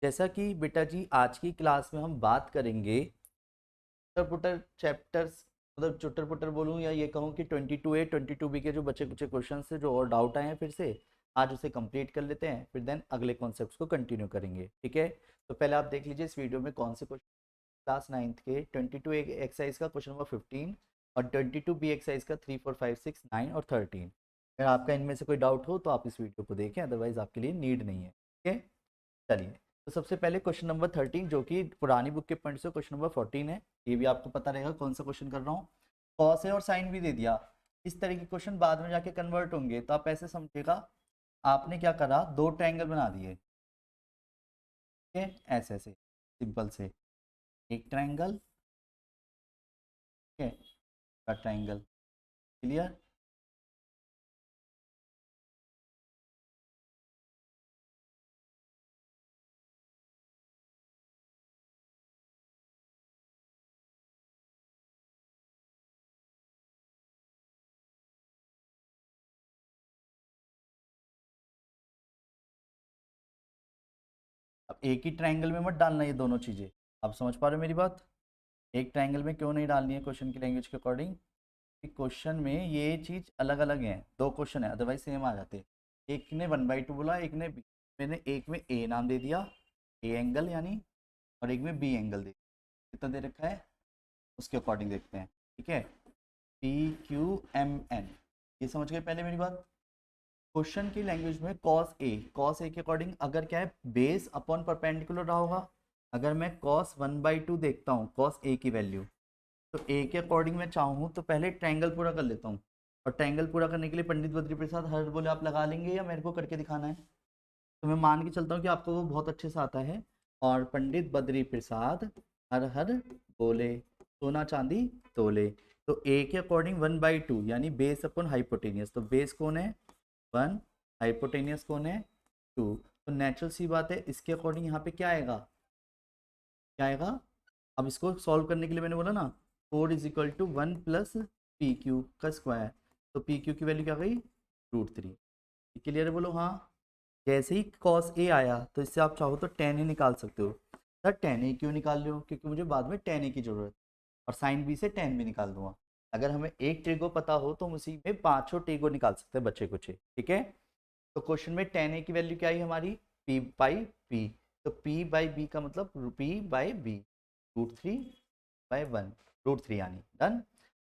जैसा कि बेटा जी आज की क्लास में हम बात करेंगे चुटर पुटर चैप्टर्स, मतलब चुटर पुटर बोलूँ या ये कहूँ कि 22A 22B के जो बचे कुछ क्वेश्चन से जो और डाउट आए हैं फिर से आज उसे कंप्लीट कर लेते हैं, फिर देन अगले कॉन्सेप्ट्स को कंटिन्यू करेंगे। ठीक है, तो पहले आप देख लीजिए इस वीडियो में कौन से क्वेश्चन क्लास 9th के 22A एक्सरसाइज का क्वेश्चन नंबर 15 और 22B एक्सरसाइज का 3 4 5 6 9 और 13। अगर आपका इनमें से कोई डाउट हो तो आप इस वीडियो को देखें, अदरवाइज आपके लिए नीड नहीं है। ठीक है, चलिए। तो सबसे पहले क्वेश्चन नंबर 13 जो कि पुरानी बुक के पॉइंट से क्वेश्चन नंबर 14 है, ये भी आपको पता रहेगा कौन सा क्वेश्चन कर रहा हूँ। कॉस है और साइन भी दे दिया। इस तरह के क्वेश्चन बाद में जाके कन्वर्ट होंगे, तो आप ऐसे समझिएगा आपने क्या करा, दो ट्रायंगल बना दिए। ठीक है, ऐसे ऐसे सिंपल से एक ट्रायंगल, ठीक है, ट्रायंगल। क्लियर। अब एक ही ट्रायंगल में मत डालना ये दोनों चीजें। आप समझ पा रहे हो मेरी बात? एक ट्रायंगल में क्यों नहीं डालनी है क्वेश्चन की लैंग्वेज के अकॉर्डिंग? क्वेश्चन में ये चीज अलग अलग है, दो क्वेश्चन है अदरवाइज सेम आ जाते। एक ने 1/2 बोला, एक ने बी। मैंने एक में ए नाम दे दिया, ए एंगल यानी, और एक में बी एंगल दे दिया। कितना दे रखा है उसके अकॉर्डिंग देखते हैं। ठीक है, पी क्यू एम एन, ये समझ गए पहले मेरी बात? क्वेश्चन की लैंग्वेज में कॉस ए के अकॉर्डिंग अगर क्या है, बेस अपॉन परपेंडिकुलर रहा होगा। अगर मैं कॉस 1/2 देखता हूँ कॉस ए की वैल्यू, तो ए के अकॉर्डिंग मैं चाहूँ तो पहले ट्रायंगल पूरा कर लेता हूँ। और ट्रायंगल पूरा करने के लिए पंडित बद्री प्रसाद हर बोले आप लगा लेंगे या मेरे को करके दिखाना है? तो मैं मान के चलता हूँ कि आपको वो बहुत अच्छे से आता है। और पंडित बद्री प्रसाद हर हर बोले, सोना चांदी तोले। तो ए के अकॉर्डिंग 1/2 यानी बेस अपॉन हाइपोटेनियस, तो बेस कौन है 1, हाइपोटेनियस कौन है 2। तो नेचुरल सी बात है इसके अकॉर्डिंग यहाँ पे क्या आएगा, क्या आएगा? अब इसको सॉल्व करने के लिए मैंने बोला ना 4 is equal to 1 plus P Q का स्क्वायर। तो पी क्यू की वैल्यू क्या गई, √3। क्लियर है बोलो हाँ। जैसे ही कॉस ए आया तो इससे आप चाहो तो टेन ए निकाल सकते हो। सर टेन ए क्यों निकाल रहे हो? क्योंकि मुझे बाद में टेन ए की जरूरत है, और साइन बी से टेन भी निकाल दूंगा। अगर हमें एक टेगो पता हो तो हम उसी में पांचों टेगो निकाल सकते हैं बच्चे कुछ। ठीक है, तो क्वेश्चन में टेन ए की वैल्यू क्या आई हमारी, पी बाई पी। तो पी बाई बी का मतलब पी बाई बी, √3/1, √3 यानी डन।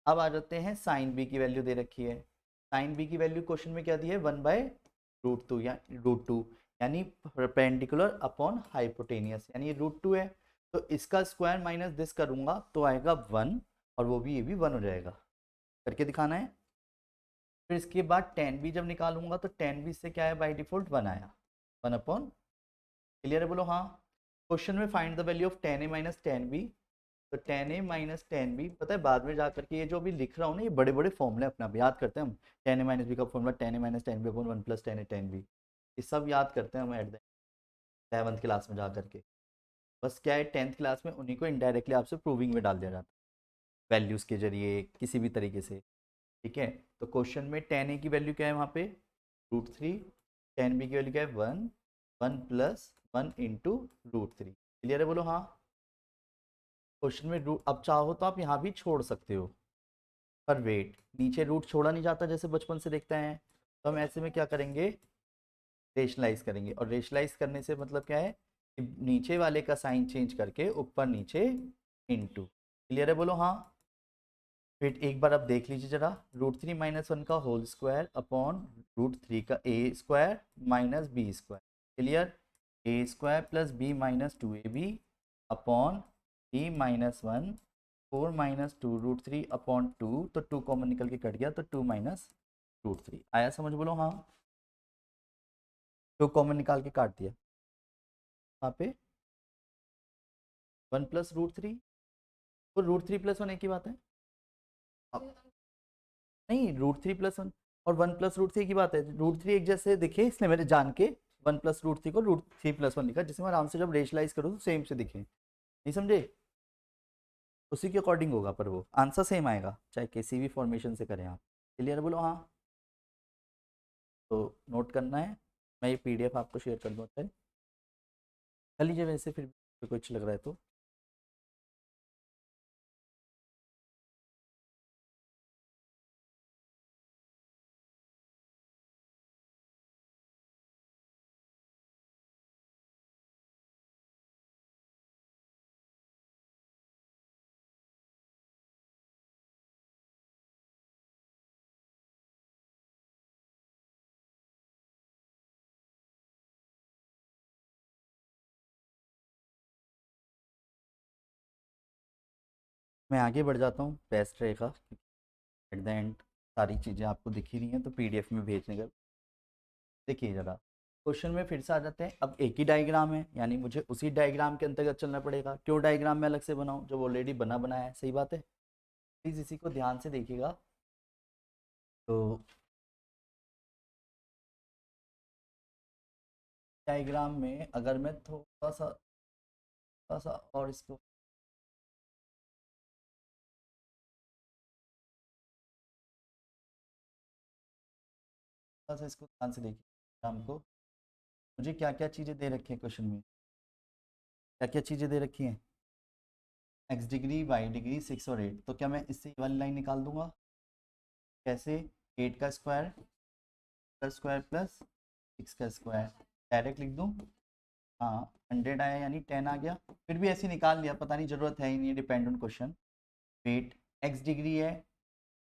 अब आ जाते हैं साइन बी की वैल्यू दे रखी है। साइन बी की वैल्यू क्वेश्चन में क्या दी है, 1/√2 या √2 यानी परपेंडिकुलर अपॉन हाइपोटेनियस, यानी ये √2 है। तो इसका स्क्वायर माइनस दिस करूंगा तो आएगा 1, और वो भी ये भी 1 हो जाएगा। करके दिखाना है। फिर इसके बाद टेन बी जब निकालूंगा तो टेन बी से क्या है, बाई डिफॉल्ट 1 आया, 1/। क्लियर है बोलो हाँ। क्वेश्चन में find the value of ten A minus ten B. तो ten A minus ten B, पता है बाद में जाकर के ये जो अभी लिख रहा हूँ ना ये बड़े बड़े फॉर्मूले अपना याद करते हैं हम। टेन ए माइनस बी का formula tan A minus ten B upon 1 plus tan A tan B, ये सब याद करते हैं हम एट द 11th क्लास में जा करके। बस क्या है 10th क्लास में उन्हीं को इनडायरेक्टली आपसे प्रूविंग में डाल दिया जाता है, वैल्यूज़ के जरिए किसी भी तरीके से। ठीक है, तो क्वेश्चन में टेन ए की वैल्यू क्या है वहाँ पे, √3। टेन बी की वैल्यू क्या है 1, 1 प्लस 1 इंटू √3। क्लियर है बोलो हाँ। क्वेश्चन में रूट, अब चाहो तो आप यहाँ भी छोड़ सकते हो, पर वेट नीचे रूट छोड़ा नहीं जाता जैसे बचपन से देखते हैं। तो हम ऐसे में क्या करेंगे, रेशनलाइज करेंगे। और रेशनलाइज करने से मतलब क्या है कि नीचे वाले का साइन चेंज करके ऊपर नीचे इंटू। क्लियर है बोलो हाँ। फिर एक बार अब देख लीजिए जरा, √3 - 1 का होल स्क्वायर अपॉन √3 का A square minus B square. Clear, A square plus B minus 2ab upon E minus 1, 4 minus 2 √3 upon 2, तो 2 कॉमन निकल के कट गया तो 2 माइनस √3 आया, समझ बोलो हाँ। 2 कॉमन निकाल के काट दिया, यहाँ पे 1 प्लस √3, तो √3 + 1 एक ही बात है। अब नहीं, √3 + 1 और 1 प्लस √3 की बात है। √3 एक जैसे दिखे इसलिए मैंने जान के 1 प्लस √3 को √3 + 1 लिखा, जिसमें आराम से जब रेशलाइज करो तो सेम से दिखे। नहीं समझे? उसी के अकॉर्डिंग होगा, पर वो आंसर सेम आएगा चाहे किसी भी फॉर्मेशन से करें आप। क्लियर बोलो हाँ। तो नोट करना है, मैं ये पीडीएफ आपको शेयर कर दूँ। कर लीजिए वैसे, फिर भी कुछ लग रहा है तो। मैं आगे बढ़ जाता हूँ, बेस्ट रहेगा। एट द एंड सारी चीज़ें आपको दिख ही रही हैं तो पीडीएफ में भेजने का। देखिए ज़रा, क्वेश्चन में फिर से आ जाते हैं। अब एक ही डायग्राम है, यानी मुझे उसी डायग्राम के अंतर्गत चलना पड़ेगा। क्यों डायग्राम में अलग से बनाऊँ जब ऑलरेडी बना बनाया है? सही बात है। प्लीज़ इसी को ध्यान से देखिएगा। तो डायग्राम में अगर मैं थोड़ा सा और इसको, थोड़ा सा इसको ध्यान से देखिए डायग्राम को। मुझे क्या क्या चीज़ें दे रखी हैं क्वेश्चन में, क्या क्या चीज़ें दे रखी हैं? एक्स डिग्री, वाई डिग्री, 6 और 8। तो क्या मैं इससे ये वाली लाइन निकाल दूंगा? कैसे? 8 का स्क्वायर प्लस 6 का स्क्वायर, डायरेक्ट लिख दूं? हाँ, 100 आया यानी 10 आ गया। फिर भी ऐसे निकाल लिया, पता नहीं, ज़रूरत है ही नहीं, depend on question. Wait x degree है,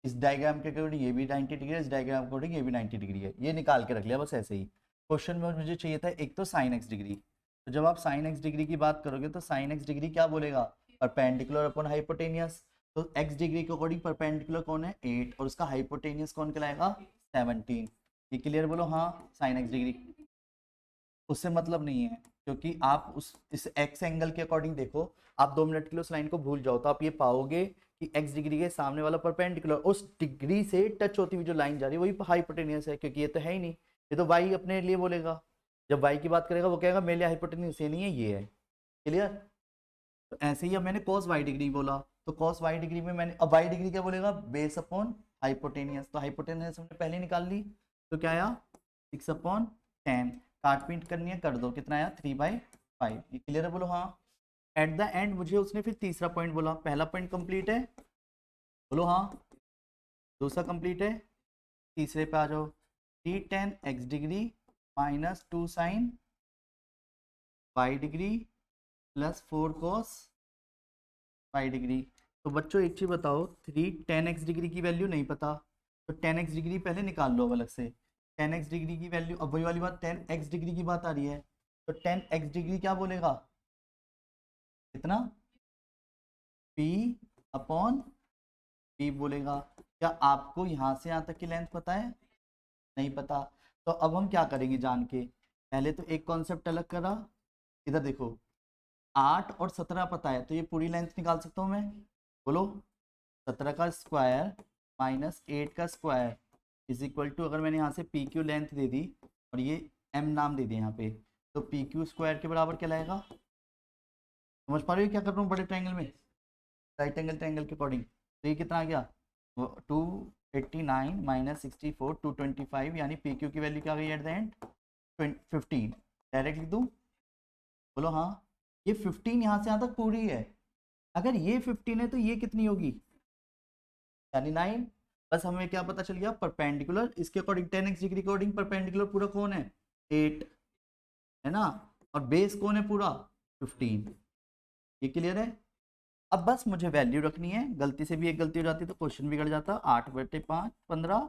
इस डायग्राम के अकॉर्डिंग ये भी 90 डिग्री है, इस डायग्राम के अकॉर्डिंग ये भी 90 डिग्री है। ये निकाल के रख लिया बस ऐसे ही। क्वेश्चन में मुझे चाहिए था एक तो साइन एक्स डिग्री। तो जब आप साइन एक्स डिग्री की बात करोगे तो साइन एक्स डिग्री क्या बोलेगा? Perpendicular upon hypotenuse. तो एक्स डिग्री के अकॉर्डिंग परपेंडिकुलर कौन है? 8, और उसका हाइपोटेनियस कौन कहलाएगा? 17। ये क्लियर बोलो हाँ। साइन एक्स डिग्री उससे मतलब नहीं है, क्योंकि आप उस इस एक्स एंगल के अकॉर्डिंग देखो। आप 2 मिनट के लिए उस लाइन को भूल जाओ तो आप ये पाओगे कि एक्स डिग्री के सामने वाला परपेंडिकुलर उस डिग्री से टच होती हुई जो लाइन जा रही है वही हाइपोटेनियस है, क्योंकि ये तो है ही नहीं। ये तो वाई अपने लिए बोलेगा, जब वाई की बात करेगा वो कहेगा मेरे लिए हाइपोटेनियस ये नहीं है, ये है। क्लियर? तो ऐसे ही अब मैंने कॉस वाई डिग्री बोला, तो कॉस वाई डिग्री में मैंने अब वाई डिग्री क्या बोलेगा? Base upon hypotenuse. तो हाइपोटेनियस हमने पहले निकाल ली, तो क्या आया? 6/10। काट पीट करनी है, कर दो। कितना आया? 3/5। ये क्लियर है बोलो हाँ। एट द एंड मुझे उसने फिर तीसरा पॉइंट बोला। पहला पॉइंट कंप्लीट है, बोलो हाँ। दूसरा कंप्लीट है, तीसरे पे आ जाओ। 3 tan x degree minus 2 sine y degree plus 4 cos y degree. तो बच्चों एक चीज बताओ, 3 tan x डिग्री की वैल्यू नहीं पता, तो 10x डिग्री पहले निकाल लो अलग से। 10x डिग्री की वैल्यू, अब वही वाली बात, 10x डिग्री की बात आ रही है, तो 10x डिग्री क्या बोलेगा? कितना? p अपॉन p बोलेगा। क्या आपको यहाँ से यहाँ तक की लेंथ पता है? नहीं पता। तो अब हम क्या करेंगे जान के? पहले तो एक कॉन्सेप्ट अलग करा। इधर देखो, 8 और 17 पता है, तो ये पूरी लेंथ निकाल सकता हूँ मैं। बोलो, 17 का स्क्वायर माइनस 8 का स्क्वायर इज इक्वल टू, अगर मैंने यहाँ से पी क्यू लेंथ दे दी और ये एम नाम दे दिया यहाँ पे, तो पी क्यू स्क्वायर के बराबर क्या लाएगा? समझ पा रहे हो क्या कर रहा हूँ बड़े ट्रायंगल में, राइट एंगल ट्रायंगल के अकॉर्डिंग? तो ये कितना आ गया? 289 माइनस 64, 225, यानी पी क्यू की वैल्यू क्या आ गई एट द एंड? 15। डायरेक्ट लिख दूँ? बोलो हाँ। ये 15 यहाँ से यहाँ तक पूरी है। अगर ये 15 है तो ये कितनी होगी? यानी 9। बस हमें क्या पता चल गया? परपेंडिकुलर इसके अकॉर्डिंग 10x डिग्री के अकॉर्डिंग परपेंडिकुलर पूरा कौन है? 8 है ना, और बेस कौन है पूरा? 15। ये क्लियर है? अब बस मुझे वैल्यू रखनी है। गलती से भी एक गलती हो जाती तो क्वेश्चन बिगड़ जाता। 8/5 15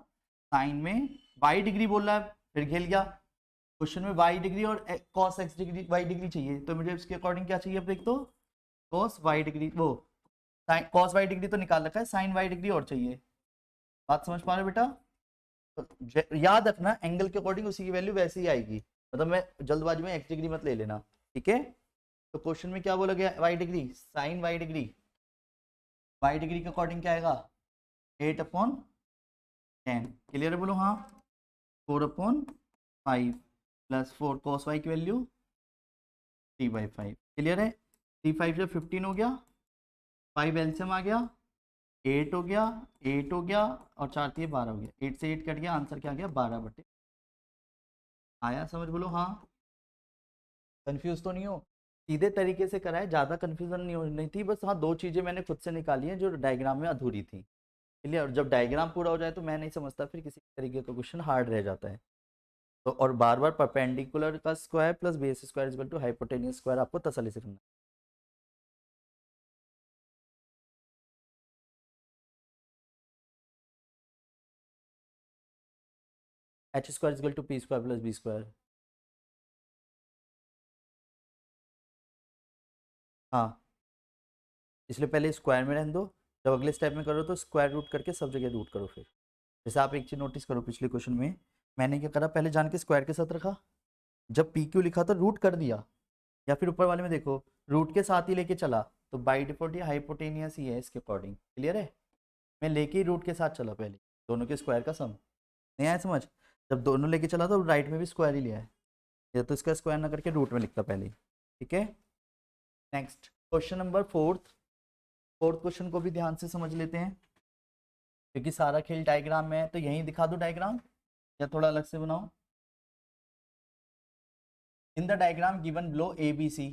साइन में वाई डिग्री बोल रहा है, फिर खेल गया। क्वेश्चन में वाई डिग्री और cos x degree y degree चाहिए, तो मुझे इसके अकॉर्डिंग क्या चाहिए? अब देख तो, कॉस वाई डिग्री, वो साइन कॉस वाई डिग्री तो निकाल रखा है, साइन वाई डिग्री और चाहिए। बात समझ पा रहे हो बेटा? तो याद रखना, एंगल के अकॉर्डिंग उसी की वैल्यू वैसे ही आएगी। मतलब मैं जल्दबाजी में एक्स डिग्री मत ले लेना, ठीक है? तो क्वेश्चन में क्या बोला गया? Y degree, sine y degree. Y degree के अकॉर्डिंग क्या आएगा? 8/10। क्लियर है बोलो हाँ। 4/5 प्लस 4 cos वाई की वैल्यू 3/5। क्लियर है? 3/5 से 15 हो गया, 5 एलसीएम आ गया, 8 हो गया, 8 हो गया, और 4 3 12 हो गया। 8 से 8 कट गया, आंसर क्या आ गया? 12/। आया समझ? बोलो हाँ। कंफ्यूज तो नहीं हो? सीधे तरीके से करा है, ज़्यादा कन्फ्यूजन नहीं होनी थी, बस हाँ 2 चीज़ें मैंने खुद से निकाली हैं जो डायग्राम में अधूरी थी। क्लियर? जब डायग्राम पूरा हो जाए तो मैं नहीं समझता फिर किसी तरीके का क्वेश्चन हार्ड रह जाता है। तो और बार बार परपेंडिकुलर का square plus base square equal to hypotenuse square आपको तसल्ली से करना है। H square equal to P square plus B square. हाँ, इसलिए पहले स्क्वायर में रहने दो, जब अगले स्टेप में करो तो स्क्वायर रूट करके सब जगह रूट करो। फिर जैसे आप एक चीज़ नोटिस करो, पिछले क्वेश्चन में मैंने क्या करा, पहले जान के स्क्वायर के साथ रखा, जब पी क्यू लिखा तो रूट कर दिया, या फिर ऊपर वाले में देखो रूट के साथ ही लेके चला, तो बाई डिफॉल्ट ये हाइपोटेनियस ही है इसके अकॉर्डिंग। क्लियर है? मैं लेके ही रूट के साथ चला पहले, दोनों के स्क्वायर का सम। नहीं आया समझ? जब दोनों लेके चला तो राइट में भी स्क्वायर ही लिया है, या तो इसका स्क्वायर ना करके रूट में लिखता पहले। ठीक है, next question number fourth. Fourth question को भी ध्यान से समझ लेते हैं, क्योंकि सारा खेल डायग्राम में है, तो यहीं दिखा दो डायग्राम या थोड़ा अलग से बनाओ। In the diagram given below A B C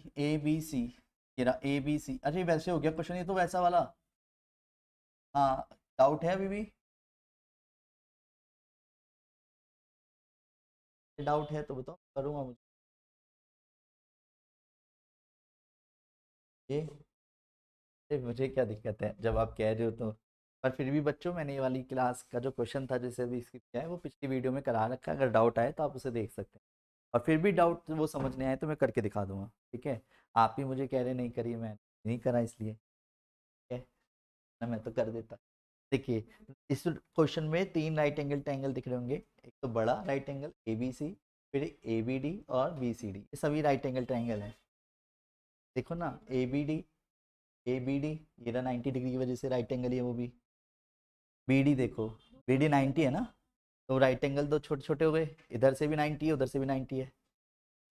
ये रहा ए बी सी। अच्छा ये वैसे हो गया क्वेश्चन, ये तो वैसा वाला। हाँ, डाउट है अभी भी? डाउट है तो बताओ, करूँगा मुझे ये। मुझे क्या दिक्कत है जब आप कह रहे हो तो। पर फिर भी बच्चों, मैंने ये वाली क्लास का जो क्वेश्चन था जैसे अभी इसकी किया है, वो पिछली वीडियो में करा रखा है, अगर डाउट आए तो आप उसे देख सकते हैं। और फिर भी डाउट वो समझ नहीं आए तो मैं करके दिखा दूंगा। ठीक है, आप ही मुझे कह रहे नहीं करिए, मैं नहीं करा इसलिए। ठीक है ना, मैं तो कर देता। देखिए, इस क्वेश्चन में 3 राइट एंगल ट्रायंगल दिख रहे होंगे। एक तो बड़ा right angle A B C, फिर ए बी डी और बी सी डी, ये सभी राइट एंगल ट्रायंगल हैं। देखो ना, ए बी डी ये रहा 90 डिग्री की वजह से राइट एंगल ही है वो भी। बी डी देखो, बी डी 90 है ना, तो राइट एंगल तो छोटे छोटे हो गए, इधर से भी 90 है उधर से भी 90 है,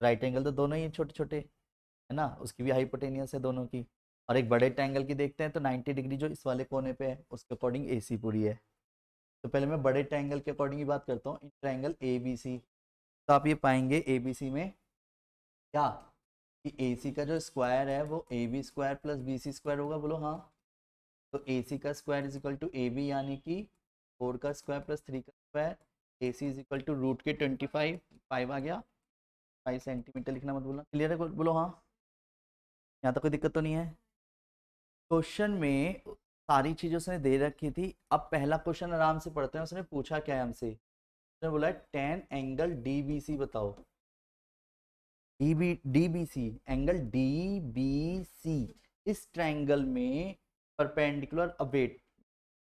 राइट एंगल तो दोनों ही छोटे छोटे है ना, उसकी भी हाइपोटेनियस है दोनों की। और एक बड़े ट्रायंगल की देखते हैं तो 90 डिग्री जो इस वाले कोने पे है उसके अकॉर्डिंग ए सी पूरी है। तो पहले मैं बड़े ट्रायंगल के अकॉर्डिंग ही बात करता हूँ, इन ट्रायंगल ए बी सी। तो आप ये पाएंगे ए बी सी में क्या, कि ए सी का जो स्क्वायर है वो A B square plus B C square होगा, बोलो हाँ। तो ए सी का square is equal to A B, यानी कि 4 का स्क्वायर प्लस 3 का square. A C is equal to root के 25, 5 आ गया, 5 सेंटीमीटर लिखना मत भूलना। क्लियर है? बोलो हाँ, यहाँ तक कोई दिक्कत तो नहीं है? क्वेश्चन में सारी चीज़ें उसने दे रखी थी। अब पहला क्वेश्चन आराम से पढ़ते हैं, उसने पूछा क्या है हमसे, उसने बोला tan angle D B C बताओ। D B C, angle D B C, इस ट्रायंगल में परपेंडिकुलर। अब वेट,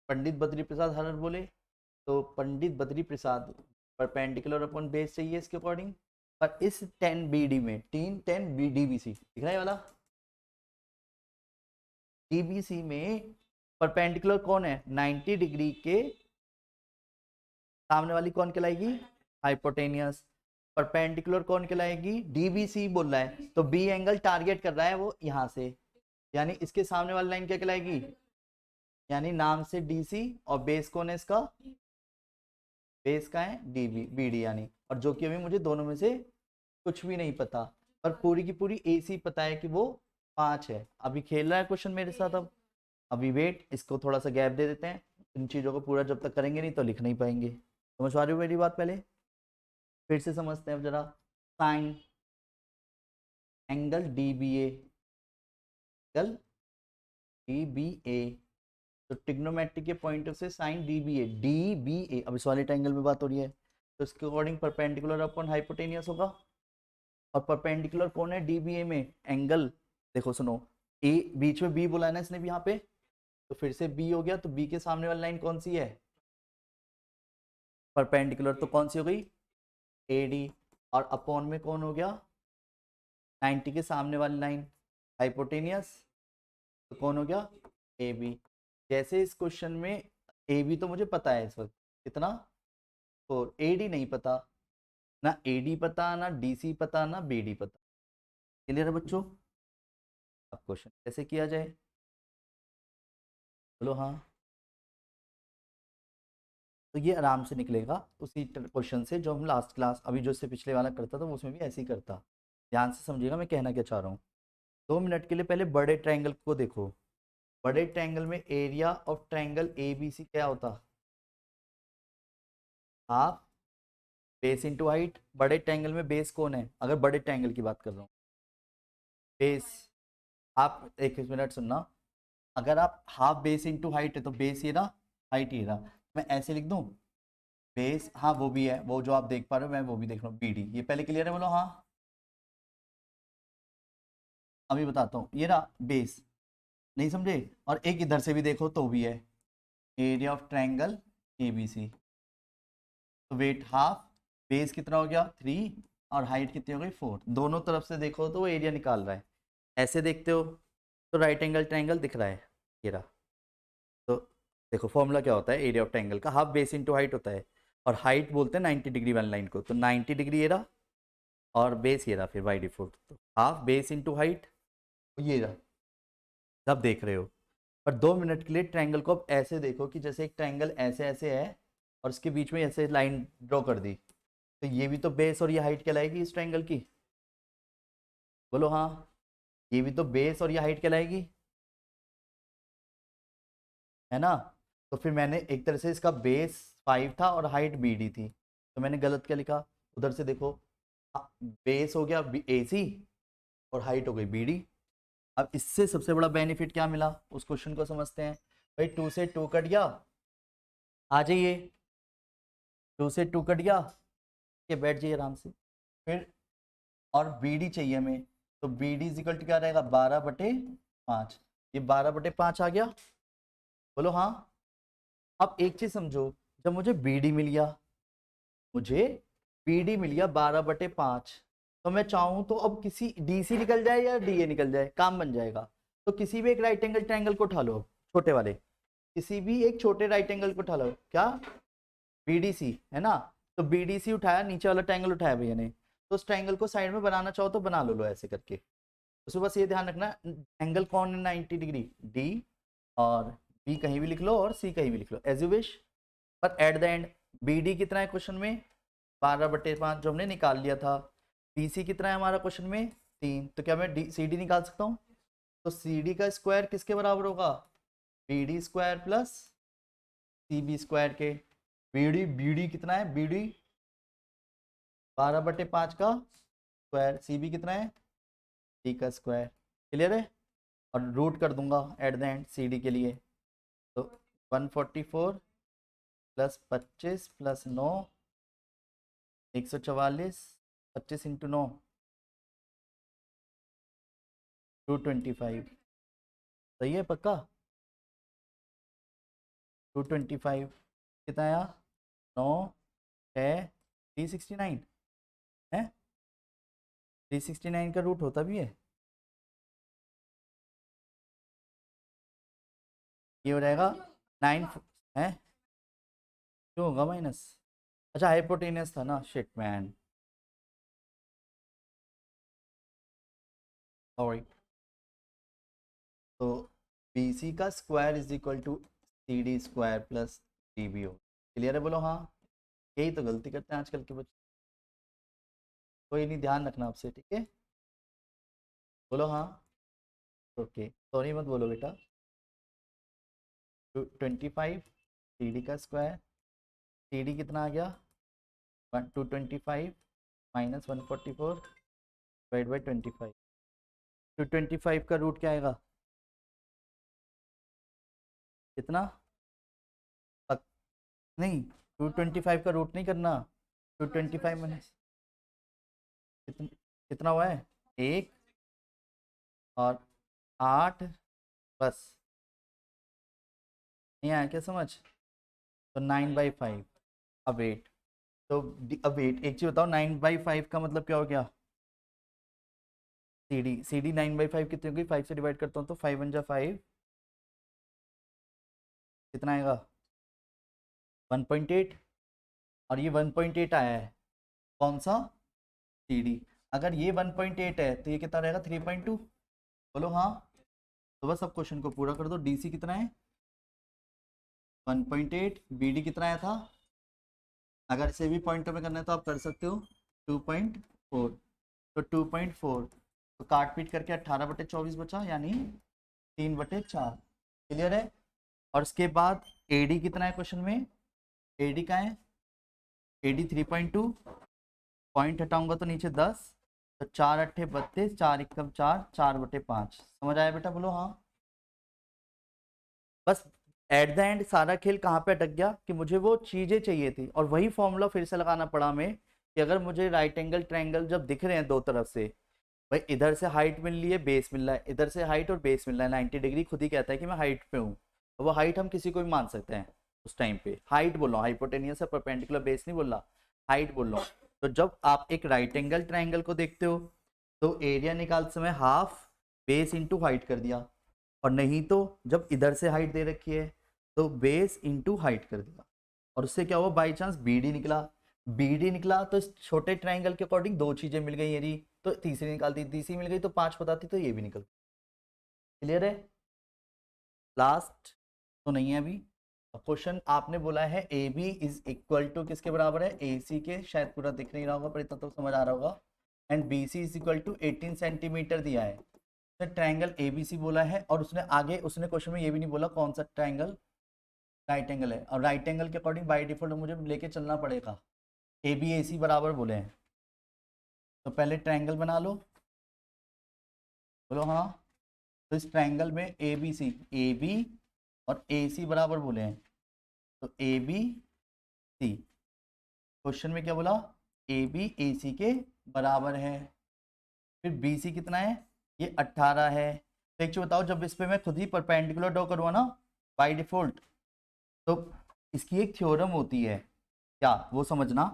पंडित बद्री प्रसाद हर बोले, तो पंडित बद्री प्रसाद परपेंडिकुलर अपॉन बेस चाहिए इसके अकॉर्डिंग। पर इस 10 बी डी में 10 बी डी बी सी दिख रहा है वाला, डी बी सी में परपेंडिकुलर कौन है 90 डिग्री के, सामने वाली कौन कहलाएगी, हाइपोटेनियस। परपेंडिकुलर कौन कहलाएगी, डीबीसी बोल रहा है, तो बी एंगल टारगेट कर रहा है वो यहाँ से, यानी इसके सामने वाली लाइन क्या कहलाएगी, यानी नाम से डीसी, और बेस कौन है इसका, बेस का है डीबी बी डी यानी। और जो कि अभी मुझे दोनों में से कुछ भी नहीं पता, पर पूरी की पूरी ए सी पता है कि वो 5 है। अभी खेल रहा है क्वेश्चन मेरे साथ। अब अभी वेट, इसको थोड़ा सा गैप दे देते हैं, इन चीज़ों को पूरा जब तक करेंगे नहीं तो लिख नहीं पाएंगे। समझ पा रहे हो मेरी बात? पहले फिर से समझते हैं जरा। Sine angle D B angle D B A, तो ट्रिग्नोमेट्री के पॉइंट से साइन डी बी ए, अब इस वाले ट्रायंगल में बात हो रही है, तो इसके अकॉर्डिंग परपेंडिकुलर अपॉन हाइपोटेनियस होगा। और परपेंडिकुलर कौन है डी बी ए में, एंगल देखो सुनो, ए बीच में बी बोला है ना इसने भी यहाँ पे, तो फिर से बी हो गया, तो बी के सामने वाली लाइन कौन सी है, परपेंडिकुलर, तो कौन सी हो गई, ए डी। और अपॉन में कौन हो गया, 90 के सामने वाली लाइन हाइपोटेनियस, तो कौन हो गया, ए बी। जैसे इस क्वेश्चन में ए बी तो मुझे पता है इस वक्त कितना, 4, ए डी नहीं पता, ना ए डी पता, ना डी सी पता, ना बी डी पता। क्लियर है बच्चों? अब क्वेश्चन कैसे किया जाए, बोलो हाँ। तो ये आराम से निकलेगा उसी क्वेश्चन से जो हम लास्ट क्लास, अभी जो इससे पिछले वाला करता था वो उसमें भी ऐसे ही करता। ध्यान से समझिएगा मैं कहना क्या चाह रहा हूँ। 2 मिनट के लिए पहले बड़े ट्रायंगल को देखो। बड़े ट्रायंगल में एरिया ऑफ ट्रायंगल ABC क्या होता? Half base into height. बड़े ट्रायंगल में बेस कौन है, अगर बड़े ट्रायंगल की बात कर रहा हूँ? बेस। आप एक मिनट सुनना, अगर आप हाफ बेस इंटू हाइट है तो बेस ये रहा, हाइट ये रहा। मैं ऐसे लिख दूं, बेस, हाँ वो भी है, वो जो आप देख पा रहे हो मैं वो भी देख रहा हूँ, BD। ये पहले क्लियर है, बोलो हाँ। अभी बताता हूँ, ये रहा बेस, नहीं समझे? और एक इधर से भी देखो तो भी है, एरिया ऑफ ट्रायंगल ABC। तो वेट हाफ, बेस कितना हो गया 3, और हाइट कितनी हो गई 4। दोनों तरफ से देखो तो वो एरिया निकाल रहा है। ऐसे देखते हो तो राइट एंगल ट्रायंगल दिख रहा है, ये रहा। तो देखो फॉर्मूला क्या होता है एरिया ऑफ ट्रायंगल का, हाफ बेस इंटू हाइट होता है। और हाइट बोलते हैं 90 डिग्री वाली लाइन को, तो 90 डिग्री ये रहा, और बेस ये रहा फिर बाई डिफॉल्ट। तो हाफ बेस इंटू हाइट ये रहा, सब देख रहे हो। पर 2 मिनट के लिए ट्रायंगल को अब ऐसे देखो कि जैसे एक ट्रायंगल ऐसे ऐसे है और उसके बीच में ऐसे लाइन ड्रॉ कर दी, तो ये भी तो बेस और ये हाइट कहलाएगी इस ट्रायंगल की, बोलो हाँ। ये भी तो बेस और ये हाइट कहलाएगी, है ना? तो फिर मैंने एक तरह से इसका बेस 5 था और हाइट BD थी, तो मैंने गलत क्या लिखा? उधर से देखो, बेस हो गया AC और हाइट हो गई BD। अब इससे सबसे बड़ा बेनिफिट क्या मिला उस क्वेश्चन को समझते हैं। भाई 2 से 2 कट गया, आ जाइए, 2 से 2 कट गया, ये बैठ जाइए आराम से। फिर और BD चाहिए हमें, तो BD इज इक्वल टू क्या रहेगा, 12/5। ये 12/5 आ गया, बोलो हाँ। अब एक चीज समझो, जब मुझे BD मिल गया, मुझे BD मिल गया 12/5, तो मैं चाहूं तो अब किसी DC निकल जाए या DA निकल जाए, काम बन जाएगा। तो किसी भी एक राइट एंगल ट्रायंगल को उठा लो, छोटे वाले, किसी भी एक छोटे राइट एंगल को उठा लो, क्या BDC है ना? तो BDC उठाया, नीचे वाला ट्रायंगल उठाया भैया ने, तो उस ट्रायंगल को साइड में बनाना चाहो तो बना लो ऐसे करके। उसमें बस ये ध्यान रखना, एंगल कौन है 90 डिग्री, D, और B कहीं भी लिख लो और C कहीं भी लिख लो एज यू विश। पर एट द एंड BD कितना है क्वेश्चन में, 12/5 जो हमने निकाल लिया था। BC कितना है हमारा क्वेश्चन में, 3। तो क्या मैं CD निकाल सकता हूँ? तो CD का स्क्वायर किसके बराबर होगा, BD square plus CB square के। BD कितना है, BD 12/5 का स्क्वायर, CB कितना है, D का स्क्वायर। क्लियर है? और रूट कर दूंगा एट द एंड CD के लिए, तो 144 प्लस 25 प्लस 9, 144, 25 इंटू 9, 225। सही है पक्का? 225 कितना आया, 9 है 369 है, 369 का रूट होता भी है, ये हो जाएगा 9 है, क्यों होगा माइनस? अच्छा हाइपोटेनियस था ना, शिट मैन, सॉरी। तो BC का square is equal to CD square plus DB हो। क्लियर है, बोलो हाँ। यही तो गलती करते हैं आजकल के बच्चे, कोई नहीं, ध्यान रखना आपसे, ठीक है? बोलो हाँ। ओके, सॉरी मत बोलो बेटा। 25 CD का स्क्वायर, CD कितना आ गया, 225 माइनस 144 डिवाइड बाई 25। 225 का रूट क्या आएगा, कितना? पक, नहीं, 225 का रूट नहीं करना, 225 माइनस कितना, कितना हुआ है, 1 और 8, बस। नहीं आया क्या समझ? तो 9/5। अब वेट, तो अब वेट एक चीज बताओ, 9/5 का मतलब क्या हो गया, CD 9/5 कितनी होगी, 5 से डिवाइड करता हूँ तो 5 1 जा 5, कितना आएगा 1.8। और ये 1.8 आया है, कौन सा, CD। अगर ये 1.8 है तो ये कितना रहेगा 3.2, बोलो हाँ। तो बस अब क्वेश्चन को पूरा कर दो, DC कितना है 1.8, BD कितना आया था, अगर इसे भी पॉइंटों में करना है तो आप कर सकते हो 2.4, तो 2.4 तो काट पीट करके 18/24 बचा, यानी 3/4। क्लियर है। और उसके बाद एडी कितना है क्वेश्चन में, एडी का है एडी 3.2, पॉइंट हटाऊंगा तो नीचे 10, तो 4×8 = 32, 4×1 = 4, 4/5। समझ आया बेटा, बोलो हाँ। बस एट द एंड सारा खेल कहाँ पे अटक गया कि मुझे वो चीजें चाहिए थी, और वही फॉर्मूला फिर से लगाना पड़ा हमें कि अगर मुझे राइट एंगल ट्रायंगल जब दिख रहे हैं दो तरफ से, भाई इधर से हाइट मिल रही है, बेस मिल रहा है, इधर से हाइट और बेस मिल रहा है 90 डिग्री, खुद ही कहता है कि मैं हाइट पे हूँ। तो वो हाइट हम किसी को भी मान सकते हैं उस टाइम पे, हाइट बोल रहा हूँ, हाइपोटेनियस है, परपेंडिकुलर बेस नहीं बोल रहा, हाइट बोल रहा हूँ। तो जब आप एक राइट एंगल ट्रायंगल को देखते हो तो एरिया निकालते समय हाफ बेस इंटू हाइट कर दिया, और नहीं तो जब इधर से हाइट दे रखी है तो बेस इंटू हाइट कर दिया, और उससे क्या हुआ, बाई चांस बीडी निकला। बीडी निकला तो इस छोटे ट्राइंगल के अकॉर्डिंग दो चीजें मिल गई, यदि तो तीसरी निकाल दी, तीसरी मिल गई तो 5 बताती तो ये भी निकल। क्लियर है। लास्ट तो नहीं है अभी। क्वेश्चन आपने बोला है A B is equal to किसके बराबर है, ए सी के, शायद पूरा दिख नहीं रहा होगा पर इतना तो समझ आ रहा होगा, and B C is equal to 18 centimetre दिया है। उसने ट्राइंगल ए बी सी बोला है, और उसने आगे उसने क्वेश्चन में ये भी नहीं बोला कौन सा ट्राइंगल राइट एंगल है, और राइट एंगल के अकॉर्डिंग बाई डिफॉल्ट मुझे लेके चलना पड़ेगा। ए बी ए सी बराबर बोले हैं, तो पहले ट्राइंगल बना लो, बोलो हाँ। तो इस ट्राइंगल में ए बी और ए सी बराबर बोले हैं, तो ए बी सी, क्वेश्चन में क्या बोला, ए बी ए सी के बराबर है। फिर बी सी कितना है, ये 18 है। तो एक चीज बताओ, जब इस पे मैं खुद ही परपेंडिकुलर ड्रॉ करूँगा ना बाई डिफॉल्ट, तो इसकी एक थ्योरम होती है, क्या वो समझना,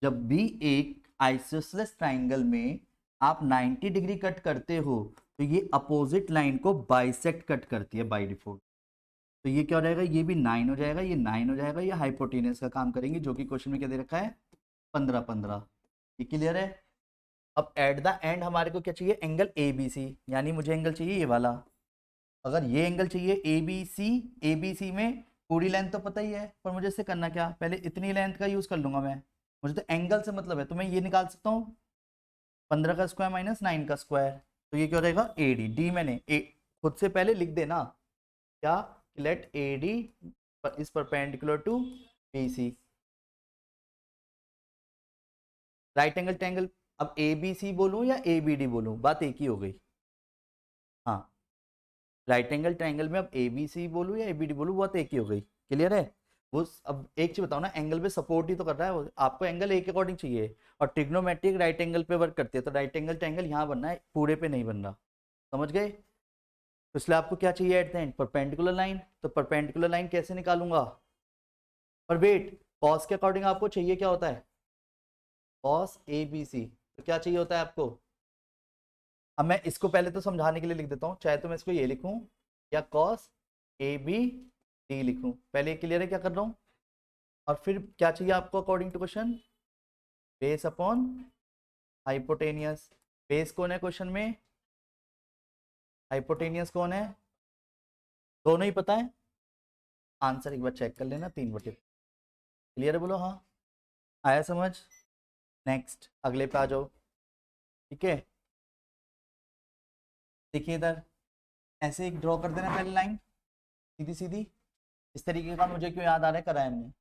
जब भी एक आइसोसेलेस ट्राइंगल में आप 90 डिग्री कट करते हो तो ये अपोजिट लाइन को बाइसेक्ट कट करती है बाय डिफॉल्ट। तो ये क्या हो जाएगा, ये भी 9 हो जाएगा, ये 9 हो जाएगा, ये हाइपोटेनस का काम करेंगे, जो कि क्वेश्चन में क्या दे रखा है 15-15। ये क्लियर है। अब एट द एंड हमारे को क्या चाहिए, एंगल ए बी सी, यानी मुझे एंगल चाहिए ये वाला। अगर ये एंगल चाहिए ए बी सी में पूरी लेंथ तो पता ही है, पर मुझे इससे करना क्या, पहले इतनी लेंथ का यूज कर लूंगा मैं, मुझे तो एंगल से मतलब है, तो मैं ये निकाल सकता हूँ 15 का स्क्वायर माइनस 9 का स्क्वायर, तो ये क्या हो जाएगा ए डी, डी मैंने खुद से पहले लिख देना क्या, let A D is perpendicular to B C, right angle triangle. अब ए बी सी बोलूँ या ए बी डी बोलूँ, बात एक ही हो गई। हाँ, राइट एंगल ट्रायंगल में अब ए बी सी बोलूँ या ए बी डी बोलूँ, बात एक ही हो गई। क्लियर है। वो अब एक चीज बताओ ना, एंगल पे सपोर्ट ही तो कर रहा है वो, आपको एंगल ए के अकॉर्डिंग चाहिए, और ट्रिग्नोमेट्रिक राइट एंगल पे वर्क करती है, तो राइट एंगल ट्रायंगल यहाँ बनना है, पूरे पे नहीं बन रहा। समझ गए। तो इसलिए आपको क्या चाहिए eight the and, perpendicular line. तो परपेंडिकुलर लाइन कैसे निकालूंगा, पर वेट, कॉस के अकॉर्डिंग आपको चाहिए क्या होता है, कॉस ए बी सी, तो क्या चाहिए होता है आपको। अब मैं इसको पहले तो समझाने के लिए लिख देता हूँ, चाहे तो मैं इसको ये लिखूँ या कॉस ए बी डी लिखूँ, पहले क्लियर है क्या कर रहा हूँ। और फिर क्या चाहिए आपको according to question, base upon hypotenuse. Base कौन है क्वेश्चन में, हाइपोटेनियस कौन है, दोनों ही पता है। आंसर एक बार चेक कर लेना, 3/। क्लियर है, बोलो हाँ। आया समझ। नेक्स्ट अगले पे आ जाओ। ठीक है, देखिए इधर ऐसे एक ड्रॉ कर देना पहले लाइन सीधी सीधी, इस तरीके का मुझे क्यों याद आ रहा है, कराया हमने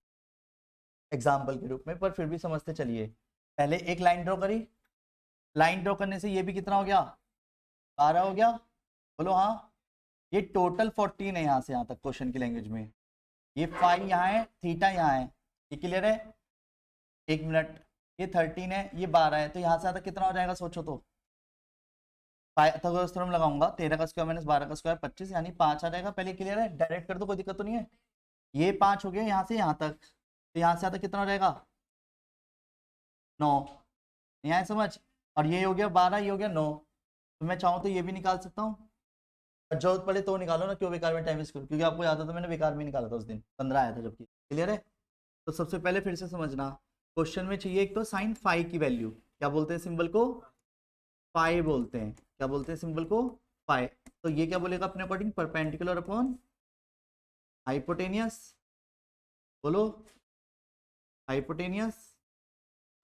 एग्जाम्पल के रूप में, पर फिर भी समझते चलिए। पहले एक लाइन ड्रॉ करी, लाइन ड्रॉ करने से ये भी कितना हो गया, 12 हो गया, बोलो हाँ। ये टोटल 14 है यहाँ से यहाँ तक क्वेश्चन की लैंग्वेज में, ये फाई यहाँ है, थीटा यहाँ है, ये क्लियर है। एक मिनट, ये 13 है, ये 12 है, तो यहाँ से आता कितना हो जाएगा सोचो तो, पाइथागोरस थ्योरम लगाऊंगा, 13 का स्क्वायर माइनस 12 का स्क्वायर 25, यानी 5 आ जाएगा। पहले क्लियर है, डायरेक्ट कर दो कोई दिक्कत तो नहीं है। ये 5 हो गया यहाँ से यहाँ तक, तो यहाँ से आता कितना हो जाएगा 9, यहाँ है समझ। और ये हो गया 12, ये हो गया 9, तो मैं चाहूँ तो ये भी निकाल सकता हूँ, जरूरत पड़े तो निकालो ना, क्यों बेकार में टाइम वेस्ट करूँ, क्योंकि आपको याद था तो मैंने बेकार में निकाला था उस दिन, 15 आया था जबकि। क्लियर है। तो सबसे पहले फिर से समझना, क्वेश्चन में चाहिए एक तो साइन फाई की वैल्यू, क्या बोलते हैं सिंबल को, फाई बोलते हैं, क्या बोलते हैं सिंबल को, फाई। तो ये क्या बोलेगा अपने अकॉर्डिंग, परपेंडिकुलर अपॉन हाइपोटेनियस, बोलो हाइपोटेनियस।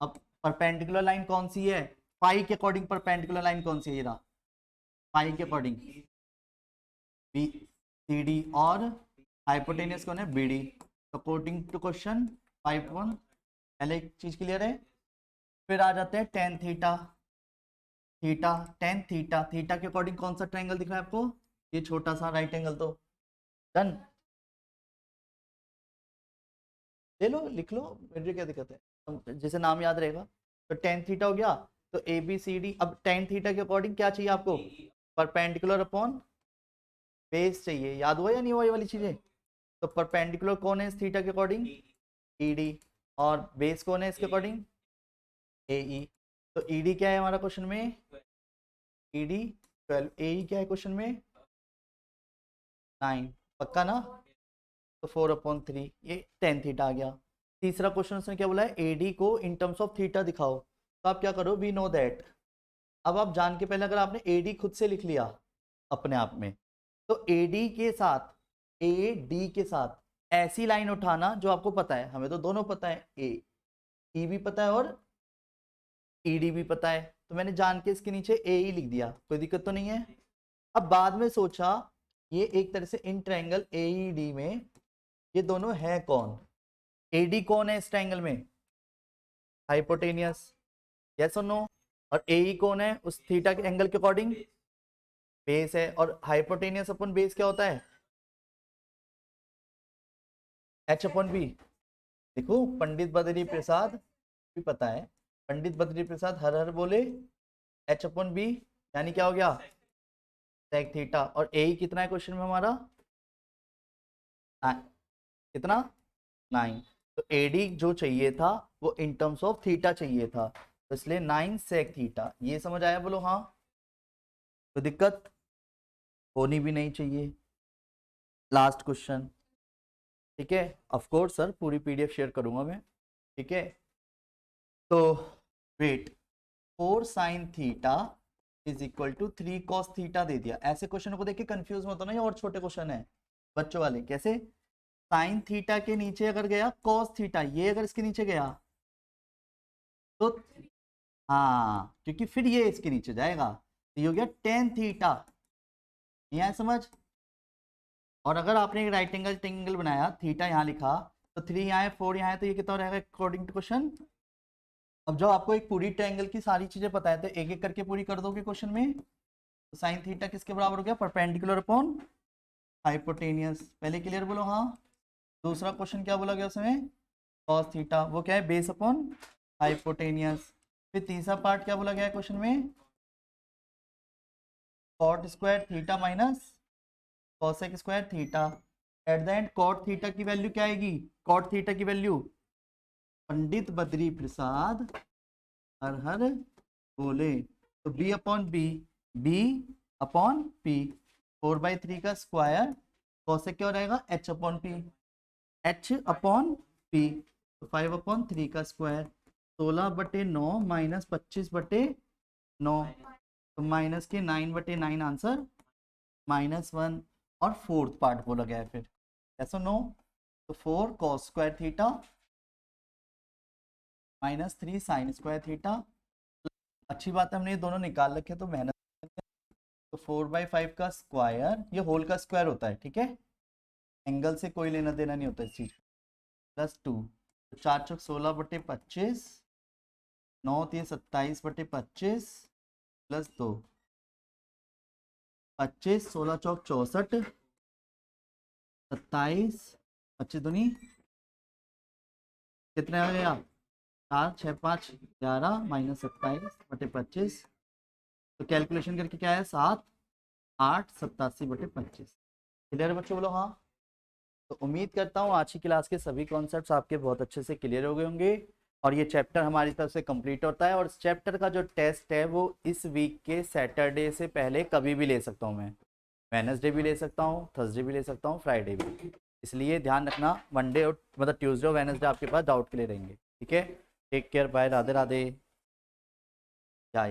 अब परपेंडिकुलर लाइन कौन सी है, फाई के अकॉर्डिंग परपेंडिकुलर लाइन कौन सी है, ये रहा, पाई के अकॉर्डिंग बी सी डी, और हाइपोटेनियस कौन है, B D. According to question 5.1 पहले एक चीज क्लियर है। फिर आ जाते हैं tan theta, theta tan theta, theta के अकॉर्डिंग कौन सा ट्रायंगल दिख रहा है आपको, ये छोटा सा राइट एंगल। तो डन, ले लो लिख लो, मेरे क्या दिक्कत है, जैसे नाम याद रहेगा। तो टेन थीटा हो गया, तो ए बी सी डी। अब टेन थीटा के अकॉर्डिंग क्या चाहिए आपको, परपेंडिकुलर अपॉन बेस चाहिए। याद हुआ या नहीं हुआ ये वाली चीजें। तो परपेंडिकुलर कौन है इस थीटा के अकॉर्डिंग, ई डी, और बेस कौन है इसके अकॉर्डिंग, ए ई। तो ई डी क्या है हमारा क्वेश्चन में, ई डी 12, ए ई क्या है क्वेश्चन में 9, पक्का ना। तो 4/3, ये टेन थीटा आ गया। तीसरा क्वेश्चन उसने क्या बोला है, एडी को इन टर्म्स ऑफ थीटा दिखाओ। तो आप क्या करो, वी नो दैट। अब आप जान के पहले अगर आपने एडी खुद से लिख लिया अपने आप में, तो एडी के साथ, ए डी के साथ ऐसी लाइन उठाना जो आपको पता है। हमें तो दोनों पता है, ए ई भी पता है और ईडी भी पता है। तो मैंने जान के इसके नीचे ए ई लिख दिया, कोई दिक्कत तो नहीं है। अब बाद में सोचा ये एक तरह से in triangle A E D में ये दोनों है कौन, एडी कौन है इस ट्रायंगल में, हाइपोटेनियस, यस और नो। और एई कौन है उस थीटा के एंगल के अकॉर्डिंग, बेस है। और हाइपोटेनियस अपन बेस क्या होता है, एच अपन बी। देखो पंडित बद्री प्रसाद भी पता है, पंडित बद्री प्रसाद हर हर बोले, एच अपन बी यानी क्या हो गया, सेक थीटा। और ए कितना है क्वेश्चन में हमारा, कितना 9। तो एडी जो चाहिए था वो इन टर्म्स ऑफ थीटा चाहिए था, तो इसलिए 9 सेक थीटा। ये समझ आया, बोलो हाँ। तो दिक्कत होनी भी नहीं चाहिए। लास्ट क्वेश्चन, ठीक है। ऑफ कोर्स सर पूरी पीडीएफ शेयर करूंगा मैं, ठीक है। तो wait, 4 sine theta is equal to 3 cos theta दे दिया। ऐसे क्वेश्चन को देख के कंफ्यूज मत होना, ये और छोटे क्वेश्चन है बच्चों वाले। कैसे, साइन थीटा के नीचे अगर गया कॉस थीटा, ये अगर इसके नीचे गया तो हाँ, क्योंकि फिर ये इसके नीचे जाएगा, तो ये हो गया टेन थीटा। नहीं आया समझ। और अगर आपने एक राइट एंगल ट्रायंगल बनाया, थीटा यहाँ लिखा, तो 3 यहाँ है, 4 यहाँ है, तो ये कितना रहेगा अकॉर्डिंग टू क्वेश्चन। अब जब आपको एक पूरी ट्रायंगल की सारी चीजें पता है तो एक एक करके पूरी कर दोगे क्वेश्चन में। तो साइन थीटा किसके बराबर हो गया, परपेंडिकुलर अपॉन हाइपोटेनियस। पहले क्लियर बोलो हाँ। दूसरा क्वेश्चन क्या बोला गया उसमें, कॉस थीटा, वो क्या है, बेस अपॉन हाइपोटेनियस। फिर तीसरा पार्ट क्या बोला गया है क्वेश्चन में, cot square theta minus cosec square theta. At the end cot theta की वैल्यू क्या आएगी, कॉट थीटा की वैल्यू, पंडित बद्री प्रसाद हर हर बोले, तो B upon B, B upon P, 4/3 का स्क्वायर, कॉसेक क्या रहेगा, H upon P, H upon P. तो 5/3 का स्क्वायर, 16/9 माइनस 25/9, तो माइनस के 9/9 आंसर -1। और फोर्थ पार्ट बोला गया है फिर, ऐसा नो। तो 4 cos square theta -3 sine square theta. अच्छी बात है हमने ये दोनों निकाल रखे, तो मेहनत। तो 4/5 का स्क्वायर, ये होल का स्क्वायर होता है, ठीक है, एंगल से कोई लेना देना नहीं होता इस चीज, +2। तो 4 चौक 16/25, 9 3 27/25 +2, 25, 16 चौक 64, 27, 25 दूनी कितने आ गया, 4 6 5 11 -27/25। तो कैलकुलेशन करके क्या है, 7 8 87/25। क्लियर बच्चों बोलो हाँ। तो उम्मीद करता हूँ आज की क्लास के सभी कॉन्सेप्ट्स आपके बहुत अच्छे से क्लियर हो गए होंगे, और ये चैप्टर हमारी तरफ से कंप्लीट होता है। और इस चैप्टर का जो टेस्ट है वो इस वीक के सैटरडे से पहले कभी भी ले सकता हूँ मैं, वेडनेसडे भी ले सकता हूँ, थर्सडे भी ले सकता हूँ, फ्राइडे भी। इसलिए ध्यान रखना, मंडे और मतलब ट्यूसडे और वेडनेसडे आपके पास डाउट के लिए रहेंगे, ठीक है। Take care, bye, Radhe Radhe. या